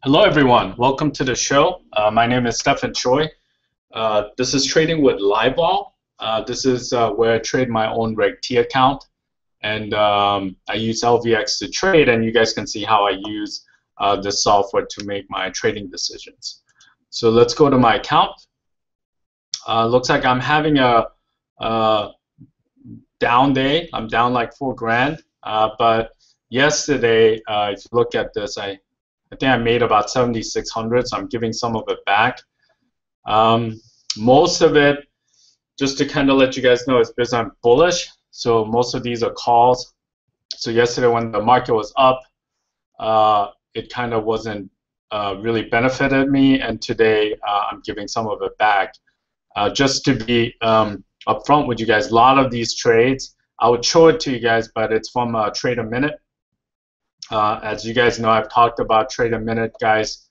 Hello, everyone. Welcome to the show. My name is Stephen Choi. This is Trading with Livevol. This is where I trade my own Reg T account, and I use LVX to trade, and you guys can see how I use this software to make my trading decisions. So let's go to my account. Looks like I'm having a down day. I'm down like $4,000, but yesterday, if you look at this, I think I made about 7,600, so I'm giving some of it back. Most of it, just to kind of let you guys know, is because I'm bullish. So most of these are calls. So yesterday when the market was up, it kind of wasn't really benefited me, and today I'm giving some of it back. Just to be upfront with you guys, a lot of these trades, I would show it to you guys, but it's from Trade a Minute. As you guys know, I've talked about Trade a Minute guys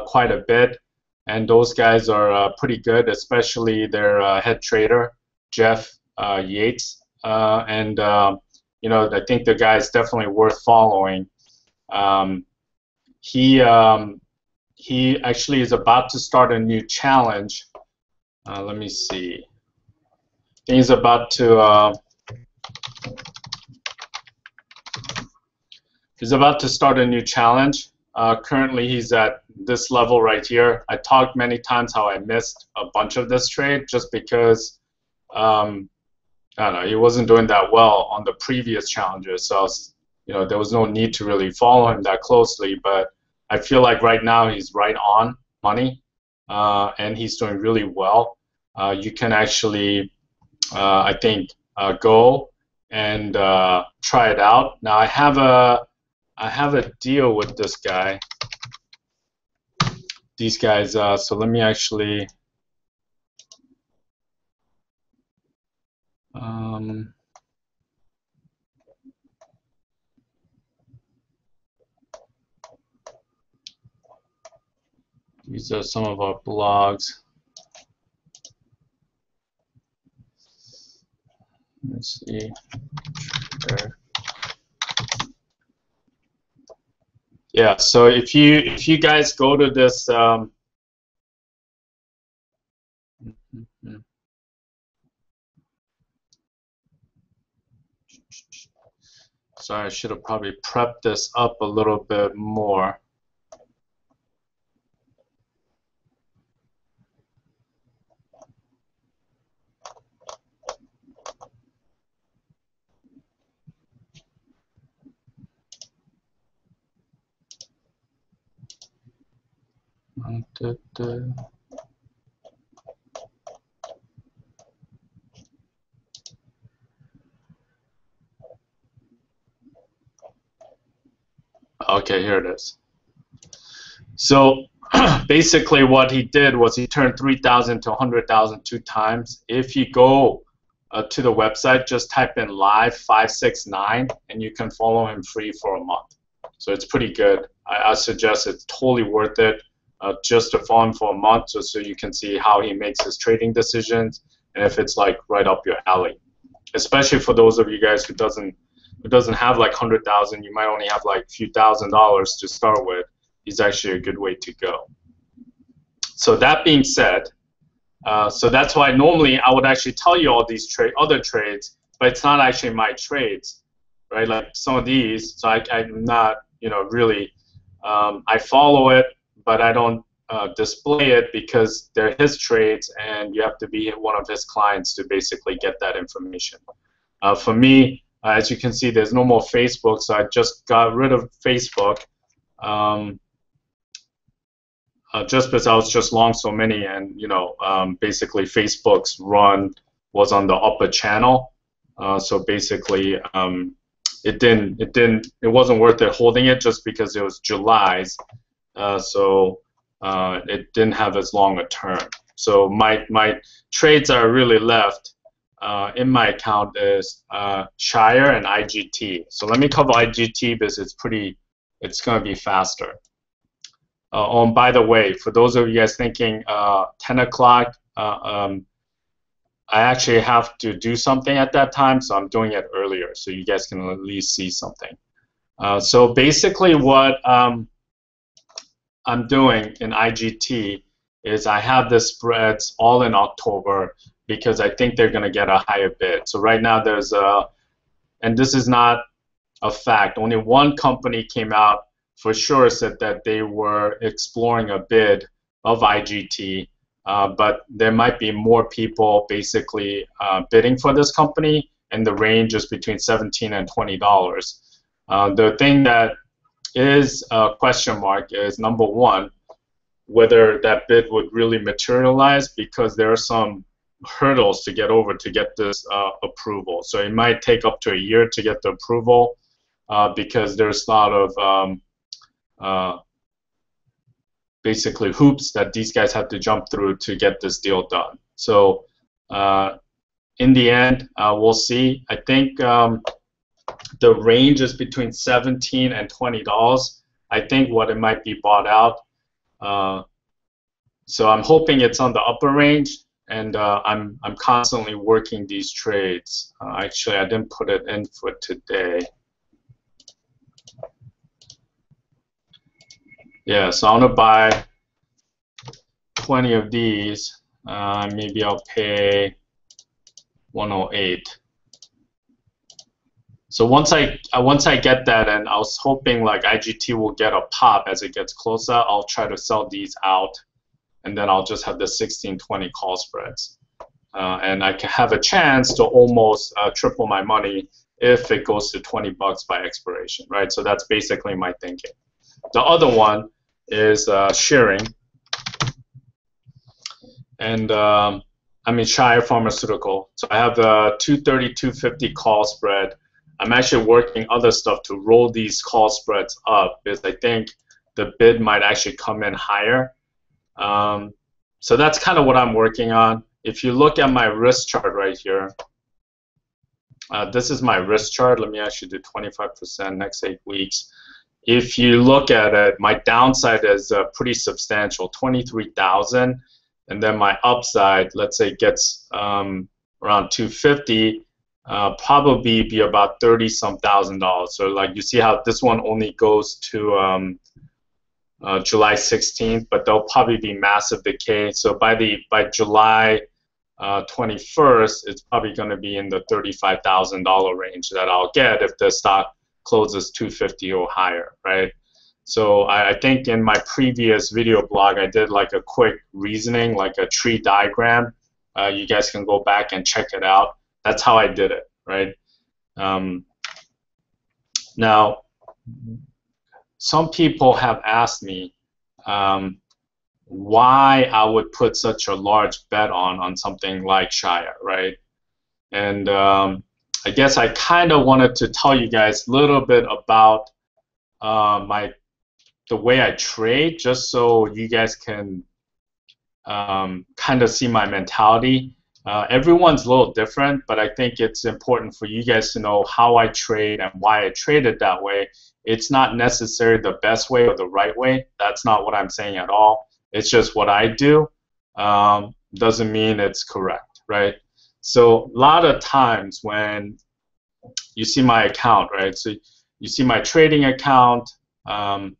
quite a bit, and those guys are pretty good, especially their head trader, Jeff Yates. And you know, I think the guy is definitely worth following. He actually is about to start a new challenge. Let me see. He's about to start a new challenge. Currently, he's at this level right here. I talked many times how I missed a bunch of this trade just because I don't know, he wasn't doing that well on the previous challenges. So you know, there was no need to really follow him that closely. But I feel like right now he's right on money, and he's doing really well. You can actually, I think, go and try it out. Now I have a deal with this guy. These guys. So let me actually. These are some of our blogs. Let's see. Yeah, so if you guys go to this sorry, I should have probably prepped this up a little bit more. Okay, here it is. So basically what he did was he turned 3,000 to 100,000 2 times. If you go to the website, just type in live 569 and you can follow him free for a month. So it's pretty good. I suggest it's totally worth it just to follow him for a month, so you can see how he makes his trading decisions and if it's like right up your alley. Especially for those of you guys who doesn't have like 100,000, you might only have like a few $1,000s to start with. Is actually a good way to go. So that being said, so that's why normally I would actually tell you all these other trades, but it's not actually my trades, right? Like some of these, so I'm not, you know, really, I follow it, but I don't display it because they're his trades, and you have to be one of his clients to basically get that information. For me, as you can see, there's no more Facebook, so I just got rid of Facebook. Just because I was just long so many, and you know, basically Facebook's run was on the upper channel, so basically it wasn't worth it holding it just because it was July's, so it didn't have as long a term. So my trades that are really left in my account is Shire and IGT. So let me cover IGT because it's going to be faster. Oh, and by the way, for those of you guys thinking 10 o'clock, I actually have to do something at that time, so I'm doing it earlier, so you guys can at least see something. So basically what I'm doing in IGT is I have the spreads all in October because I think they're going to get a higher bid. So right now there's a, and this is not a fact, only one company came out for sure, said that they were exploring a bid of IGT, but there might be more people basically bidding for this company, and the range is between $17 and $20. The thing that is a question mark is, number one, whether that bid would really materialize, because there are some hurdles to get over to get this approval. So it might take up to a year to get the approval because there's a lot of basically hoops that these guys have to jump through to get this deal done. So in the end, we'll see. I think the range is between $17 and $20. I think what it might be bought out. So I'm hoping it's on the upper range, and I'm constantly working these trades. Actually, I didn't put it in for today. Yeah, so I'm gonna buy 20 of these. Maybe I'll pay 108. So once I get that, and I was hoping like IGT will get a pop as it gets closer, I'll try to sell these out, and then I'll just have the 16-20 call spreads, and I can have a chance to almost triple my money if it goes to $20 by expiration, right? So that's basically my thinking. The other one is shearing, and I mean Shire Pharmaceutical. So I have the 230, 250 call spread. I'm actually working other stuff to roll these call spreads up because I think the bid might actually come in higher. So that's kind of what I'm working on. If you look at my risk chart right here, this is my risk chart. Let me actually do 25% next 8 weeks. If you look at it, my downside is pretty substantial, 23,000, and then my upside, let's say, gets around 250. Probably be about $30-some thousand. So like you see how this one only goes to July 16th, but there'll probably be massive decay. So by July 21st, it's probably going to be in the $35,000 range that I'll get if the stock closes 250 or higher, right? So I think in my previous video blog, I did like a quick reasoning, like a tree diagram. You guys can go back and check it out. That's how I did it, right? Now, some people have asked me why I would put such a large bet on something like Shire, right? And I guess I kind of wanted to tell you guys a little bit about the way I trade, just so you guys can kind of see my mentality. Everyone's a little different, but I think it's important for you guys to know how I trade and why I trade it that way. It's not necessarily the best way or the right way. That's not what I'm saying at all. It's just what I do. Doesn't mean it's correct, right? So a lot of times when you see my account, right? So you see my trading account. You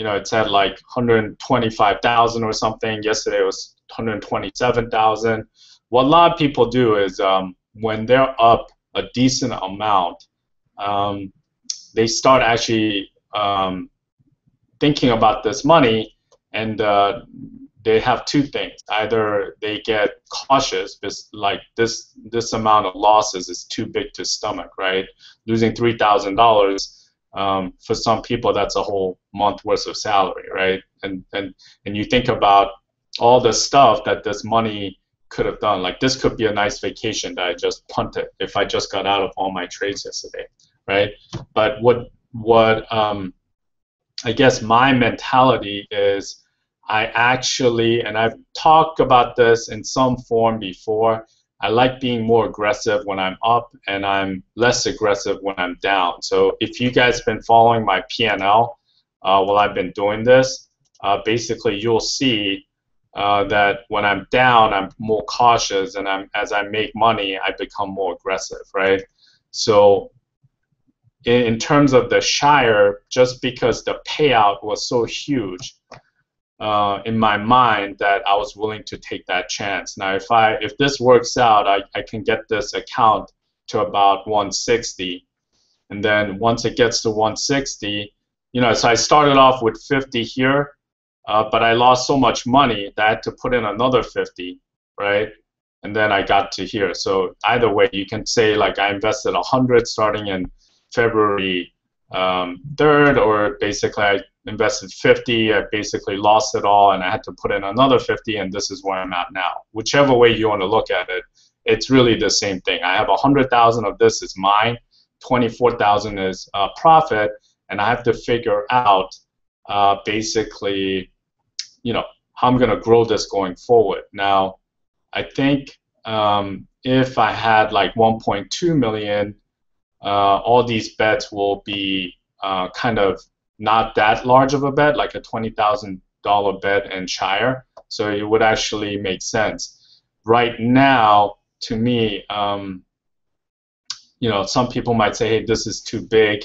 know, it's at like 125,000 or something. Yesterday it was 127,000. What a lot of people do is when they're up a decent amount, they start actually thinking about this money, and they have two things. Either they get cautious, because like this amount of losses is too big to stomach, right? Losing $3,000 for some people, that's a whole month worth of salary, right? And you think about all the stuff that this money could have done. Like this could be a nice vacation that I just punted if I just got out of all my trades yesterday, right? But what I guess my mentality is, I actually, and I've talked about this in some form before, I like being more aggressive when I'm up, and I'm less aggressive when I'm down. So if you guys have been following my P&L while I've been doing this, basically you'll see that when I'm down, I'm more cautious, and as I make money, I become more aggressive, right? So in terms of the Shire, just because the payout was so huge, in my mind that I was willing to take that chance. Now, if this works out, I can get this account to about 160, and then once it gets to 160, so I started off with 50 here, but I lost so much money that I had to put in another 50, right? And then I got to here. So either way, you can say like I invested 100 starting in February 3rd, or basically I invested 50, I basically lost it all, and I had to put in another 50, and this is where I'm at now. Whichever way you want to look at it, it's really the same thing. I have 100,000 of this is mine, 24,000 is profit, and I have to figure out basically, how I'm going to grow this going forward. Now, I think if I had like 1.2 million, all these bets will be kind of not that large of a bet, like a $20,000 bet and shire. So it would actually make sense. Right now, to me, some people might say, hey, this is too big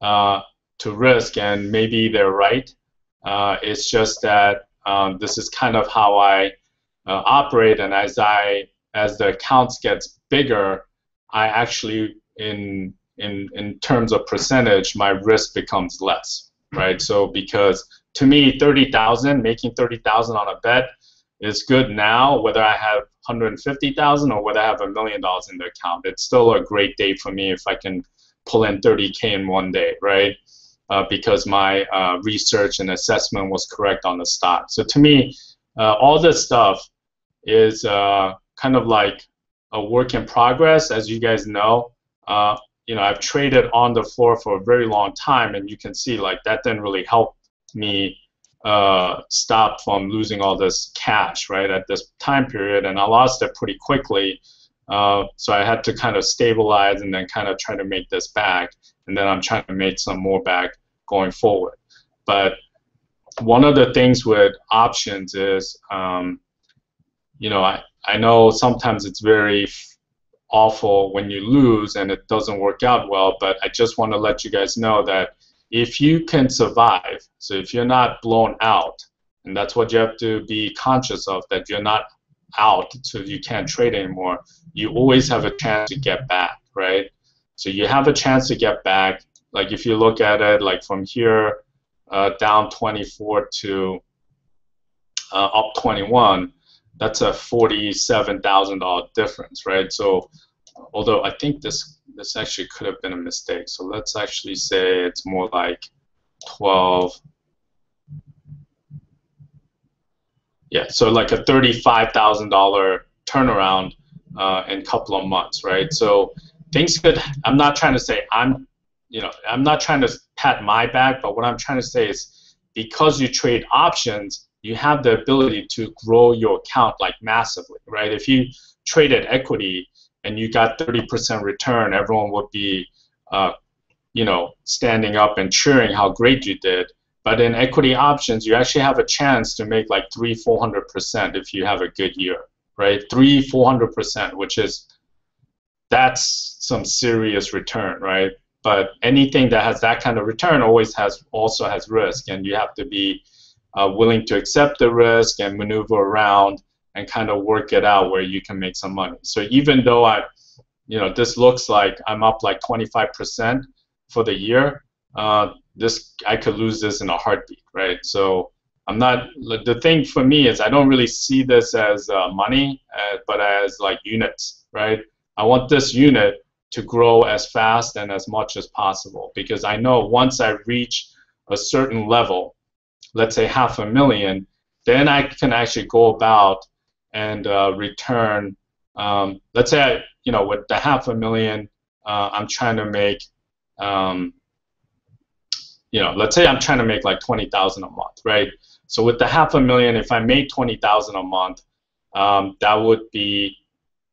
to risk, and maybe they're right. It's just that this is kind of how I operate, and as the accounts gets bigger, I actually in terms of percentage, my risk becomes less, right? So because to me, 30,000, making 30,000 on a bet is good now, whether I have 150,000 or whether I have $1 million in the account. It's still a great day for me if I can pull in 30K in one day, right? Because my research and assessment was correct on the stock. So to me, all this stuff is kind of like a work in progress. As you guys know, I've traded on the floor for a very long time, and you can see like that didn't really help me stop from losing all this cash, right, at this time period, and I lost it pretty quickly. So I had to kind of stabilize and then kind of try to make this back, and then I'm trying to make some more back going forward. But one of the things with options is, I know sometimes it's very awful when you lose and it doesn't work out well, but I just want to let you guys know that if you can survive, so if you're not blown out, and that's what you have to be conscious of, that you're not out so you can't trade anymore, you always have a chance to get back, right? So you have a chance to get back. Like if you look at it, like from here down 24 to up 21, that's a $47,000 difference, right? So although I think this actually could have been a mistake, so let's actually say it's more like 12. Yeah, so like a $35,000 turnaround in a couple of months, right? So things could. I'm not trying to say I'm not trying to pat my back, but what I'm trying to say is because you trade options, you have the ability to grow your account like massively, right? If you traded equity and you got 30% return, everyone would be, standing up and cheering how great you did. But in equity options, you actually have a chance to make like 300-400% if you have a good year, right? 300-400%, which is, that's some serious return, right? But anything that has that kind of return also has risk, and you have to be willing to accept the risk and maneuver around and kind of work it out where you can make some money. So even though this looks like I'm up like 25% for the year, I could lose this in a heartbeat, right? So I'm not. The thing for me is I don't really see this as money, but as like units, right? I want this unit to grow as fast and as much as possible, because I know once I reach a certain level, let's say $500,000, then I can actually go about and return. Let's say with the $500,000, I'm trying to make. Let's say I'm trying to make like $20,000 a month, right? So with the $500,000, if I made $20,000 a month, that would be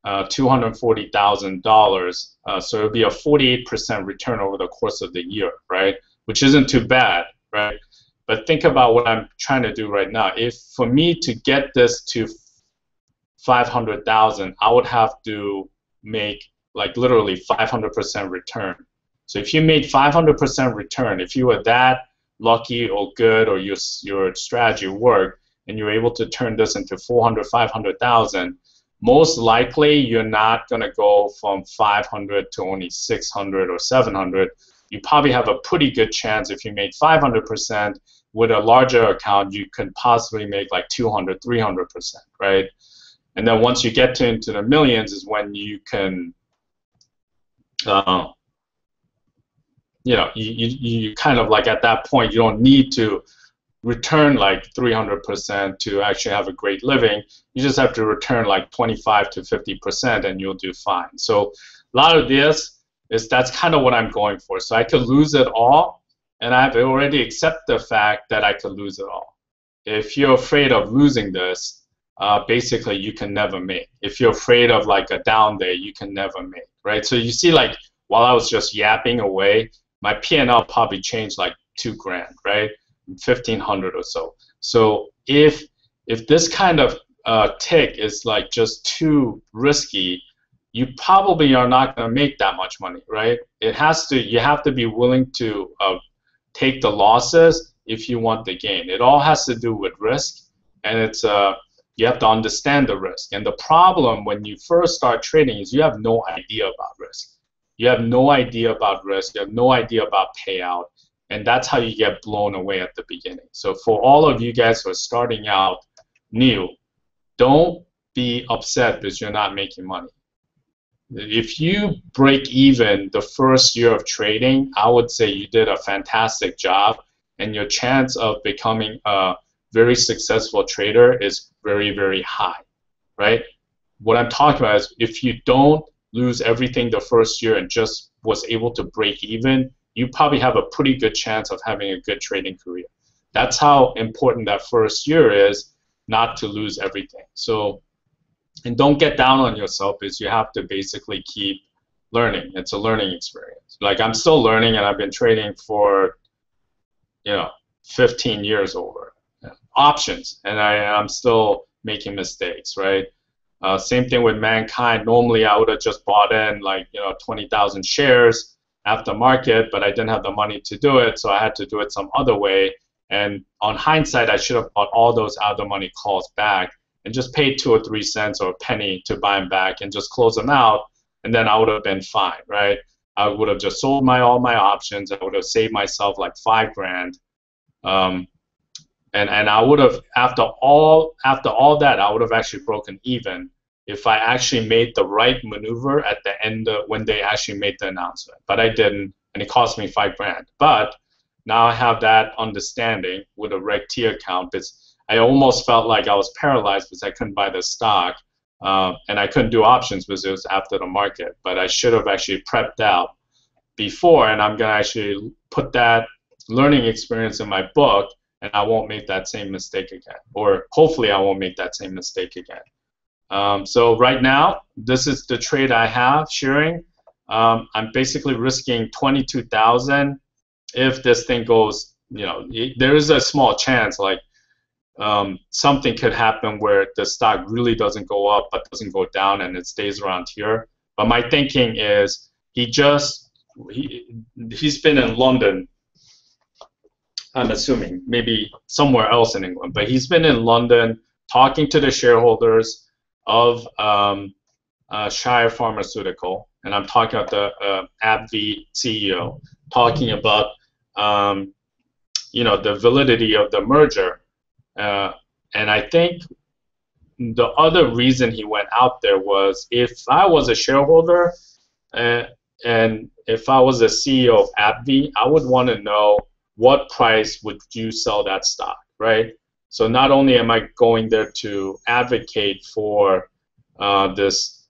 $240,000. So it would be a 48% return over the course of the year, right? Which isn't too bad, right? But think about what I'm trying to do right now. If for me to get this to 500,000, I would have to make like literally 500% return. So if you made 500% return, if you were that lucky or good, or your strategy worked, and you're able to turn this into 400, 500,000, most likely you're not going to go from 500 to only 600 or 700. You probably have a pretty good chance if you made 500%. With a larger account, you can possibly make like 200, 300%, right? And then once you get into the millions is when you can, you kind of like at that point, you don't need to return like 300% to actually have a great living. You just have to return like 25 to 50% and you'll do fine. So a lot of this that's kind of what I'm going for. So I could lose it all, and I've already accepted the fact that I could lose it all. If you're afraid of losing this, basically you can never make. If you're afraid of like a down day, you can never make, right? So you see, like while I was just yapping away, my P&L probably changed like $2,000, right? 1,500 or so. So if this kind of tick is like just too risky, you probably are not going to make that much money, right? You have to be willing to take the losses if you want the gain. It all has to do with risk, and it's you have to understand the risk. And the problem when you first start trading is you have no idea about risk. You have no idea about risk. You have no idea about payout. And that's how you get blown away at the beginning. So for all of you guys who are starting out new, don't be upset because you're not making money. If you break even the first year of trading, I would say you did a fantastic job, and your chance of becoming a very successful trader is very, very high, right? What I'm talking about is if you don't lose everything the first year and just was able to break even, you probably have a pretty good chance of having a good trading career. That's how important that first year is, not to lose everything. So, and don't get down on yourself, is you have to basically keep learning. It's a learning experience. Like I'm still learning, and I've been trading for 15 years over options, and I'm still making mistakes, right? Same thing with Mankind. Normally I would have just bought in like 20,000 shares after market, but I didn't have the money to do it, so I had to do it some other way. And on hindsight, I should have bought all those out of the money calls back and just paid 2 or 3 cents or a penny to buy them back and just close them out, and then I would have been fine, right? I would have just sold all my options. I would have saved myself like $5,000, and I would have after all that I would have actually broken even if I actually made the right maneuver at the end when they actually made the announcement. But I didn't, and it cost me $5,000. But now I have that understanding with a Reg T account. I almost felt like I was paralyzed because I couldn't buy the stock, and I couldn't do options because it was after the market. But I should have actually prepped out before, and I'm going to actually put that learning experience in my book, and I won't make that same mistake again. Or hopefully I won't make that same mistake again. So right now, this is the trade I have sharing. I'm basically risking 22,000. If this thing goes, there is a small chance like something could happen where the stock really doesn't go up but doesn't go down and it stays around here. But my thinking is he's been in London, I'm assuming, maybe somewhere else in England, but he's been in London talking to the shareholders of Shire Pharmaceutical, and I'm talking about the AbbVie CEO, talking about the validity of the merger. And I think the other reason he went out there was if I was a shareholder and if I was a CEO of AbbVie, I would want to know what price would you sell that stock, right? So not only am I going there to advocate for this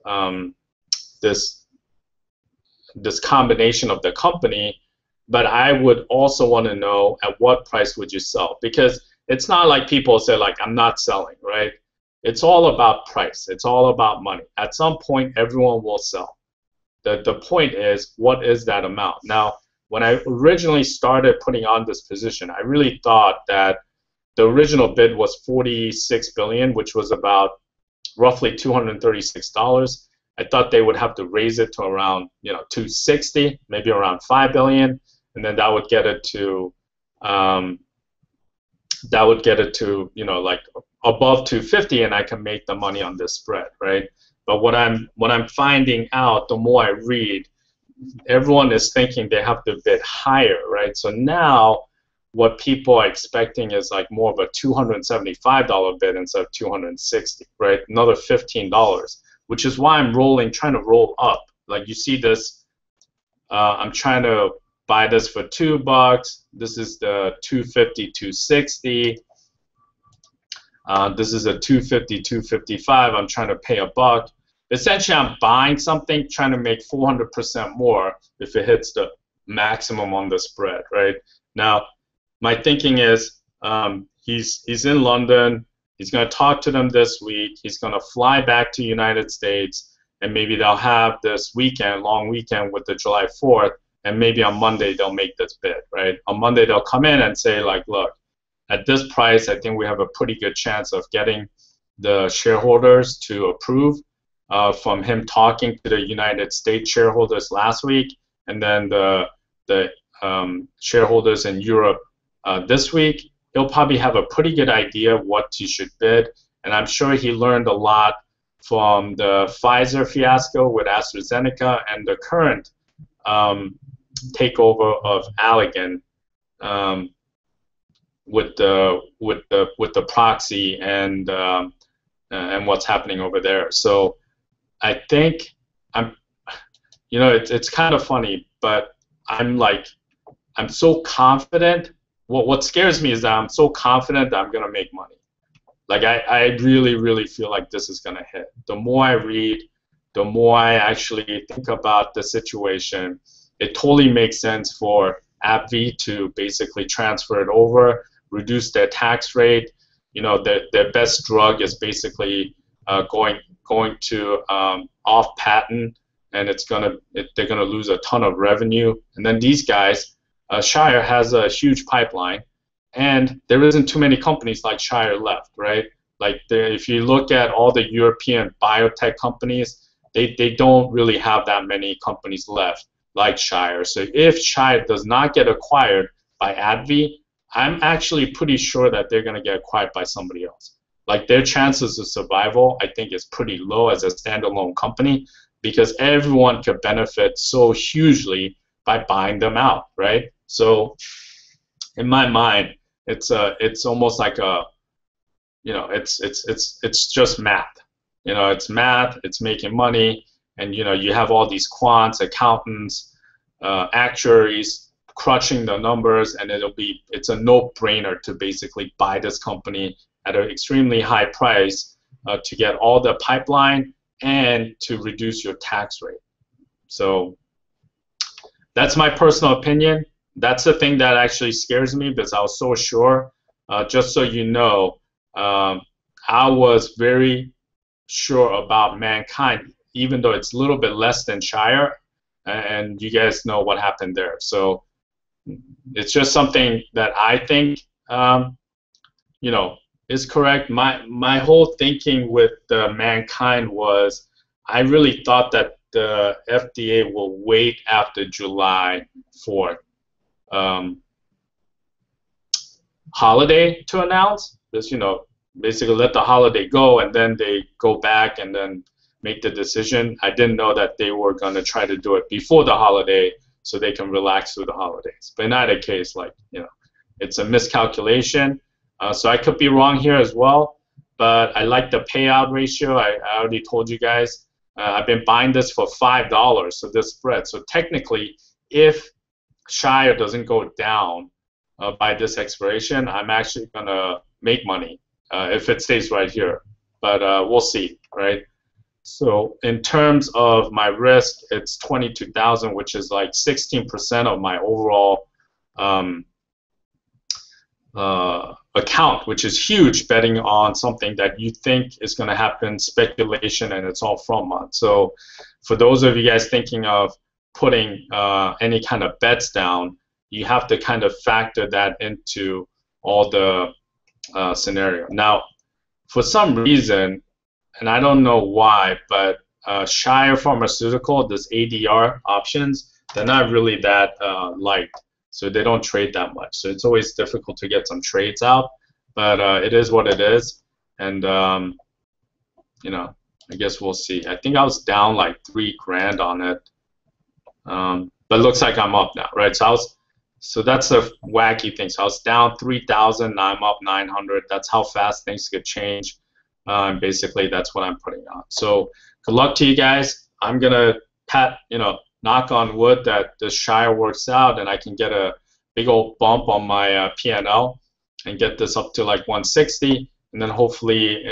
combination of the company, but I would also want to know at what price would you sell, because it's not like people say like I'm not selling, right? It's all about price. It's all about money. At some point, everyone will sell. The point is, what is that amount? Now, when I originally started putting on this position, I really thought that the original bid was 46 billion, which was about roughly $236. I thought they would have to raise it to around 260, maybe around 5 billion, and then that would get it to that would get it to, you know, like above 250, and I can make the money on this spread, right? But what I'm finding out, the more I read, everyone is thinking they have to bid higher, right? So now what people are expecting is like more of a $275 bid instead of $260, right? Another $15, which is why I'm trying to roll up. Like you see this, I'm trying to buy this for $2. This is the 250, 260. This is a 250, 255. I'm trying to pay $1. Essentially, I'm buying something, trying to make 400% more if it hits the maximum on the spread, right? Now, my thinking is he's in London. He's going to talk to them this week. He's going to fly back to the United States, and maybe they'll have this weekend, long weekend with the July 4th, and maybe on Monday they'll make this bid, right? On Monday they'll come in and say, like, look, at this price, I think we have a pretty good chance of getting the shareholders to approve. From him talking to the United States shareholders last week, and then the shareholders in Europe this week, he'll probably have a pretty good idea what he should bid. And I'm sure he learned a lot from the Pfizer fiasco with AstraZeneca and the current takeover of Allergan with the proxy and what's happening over there. So I think you know, it's kind of funny, but I'm so confident. What scares me is that I'm so confident that I'm gonna make money. Like I really, really feel like this is gonna hit. The more I read, the more I actually think about the situation. It totally makes sense for AbbVie to basically transfer it over, reduce their tax rate. You know, their best drug is basically going to off patent, and they're gonna lose a ton of revenue. And then these guys, Shire has a huge pipeline, and there isn't too many companies like Shire left, right? Like if you look at all the European biotech companies, they don't really have that many companies left like Shire. So if Shire does not get acquired by AbbVie, I'm actually pretty sure that they're gonna get acquired by somebody else. Like their chances of survival, I think, is pretty low as a standalone company, because everyone could benefit so hugely by buying them out, right? So in my mind, it's almost like a, you know, it's just math. You know, it's math. It's making money, and you know, you have all these quants, accountants, actuaries crushing the numbers, and it's a no-brainer to basically buy this company at an extremely high price to get all the pipeline and to reduce your tax rate. So that's my personal opinion. That's the thing that actually scares me, because I was so sure. Just so you know, I was very sure about Mankind, even though it's a little bit less than Shire, and you guys know what happened there. So it's just something that I think, you know, is correct. My whole thinking with Mankind was, I really thought that the FDA will wait after July 4th holiday to announce this. You know, basically let the holiday go, and then they go back and then make the decision. I didn't know that they were going to try to do it before the holiday so they can relax through the holidays. But in either case, like, you know, it's a miscalculation. So I could be wrong here as well, but I like the payout ratio. I already told you guys. I've been buying this for $5, so this spread. So technically, if Shire doesn't go down by this expiration, I'm actually gonna make money if it stays right here. But we'll see, right? So in terms of my risk, it's 22,000, which is like 16% of my overall account, which is huge, betting on something that you think is going to happen, speculation, and it's all front month. So for those of you guys thinking of putting any kind of bets down, you have to kind of factor that into all the scenario. Now, for some reason, and I don't know why, but Shire Pharmaceutical, this ADR options, they're not really that liked. so they don't trade that much. So it's always difficult to get some trades out, but it is what it is, and you know, I guess we'll see. I think I was down like $3 grand on it, but looks like I'm up now, right? So that's a wacky thing. So I was down 3,000, now I'm up 900. That's how fast things could change. And basically, that's what I'm putting on. So good luck to you guys. I'm gonna knock on wood that the Shire works out and I can get a big old bump on my P&L and get this up to like 160. And then hopefully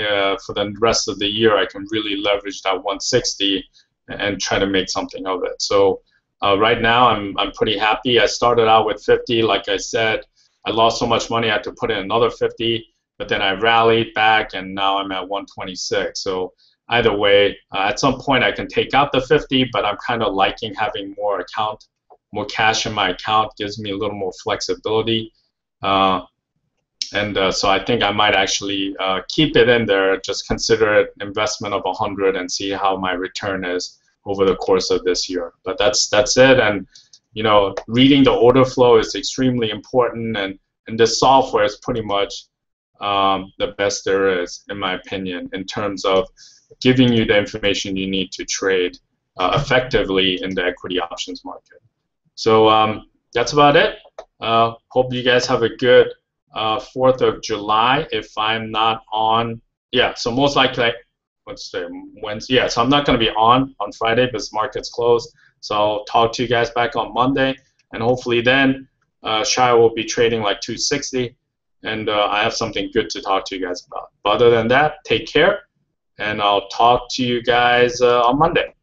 for the rest of the year, I can really leverage that 160 and try to make something of it. So right now, I'm pretty happy. I started out with 50. Like I said, I lost so much money, I had to put in another 50. But then I rallied back, and now I'm at 126. So either way, at some point I can take out the 50, but I'm kind of liking having more cash in my account. Gives me a little more flexibility. So I think I might actually keep it in there, just consider it investment of 100 and see how my return is over the course of this year. But that's it. And you know, reading the order flow is extremely important, and this software is pretty much the best there is, in my opinion, in terms of giving you the information you need to trade effectively in the equity options market. So that's about it. Hope you guys have a good 4th of July. If I'm not on, yeah, so most likely, what's today, Wednesday? Yeah, so I'm not going to be on Friday because market's closed. So I'll talk to you guys back on Monday, and hopefully then Shire will be trading like 260. And I have something good to talk to you guys about. But other than that, take care, and I'll talk to you guys on Monday.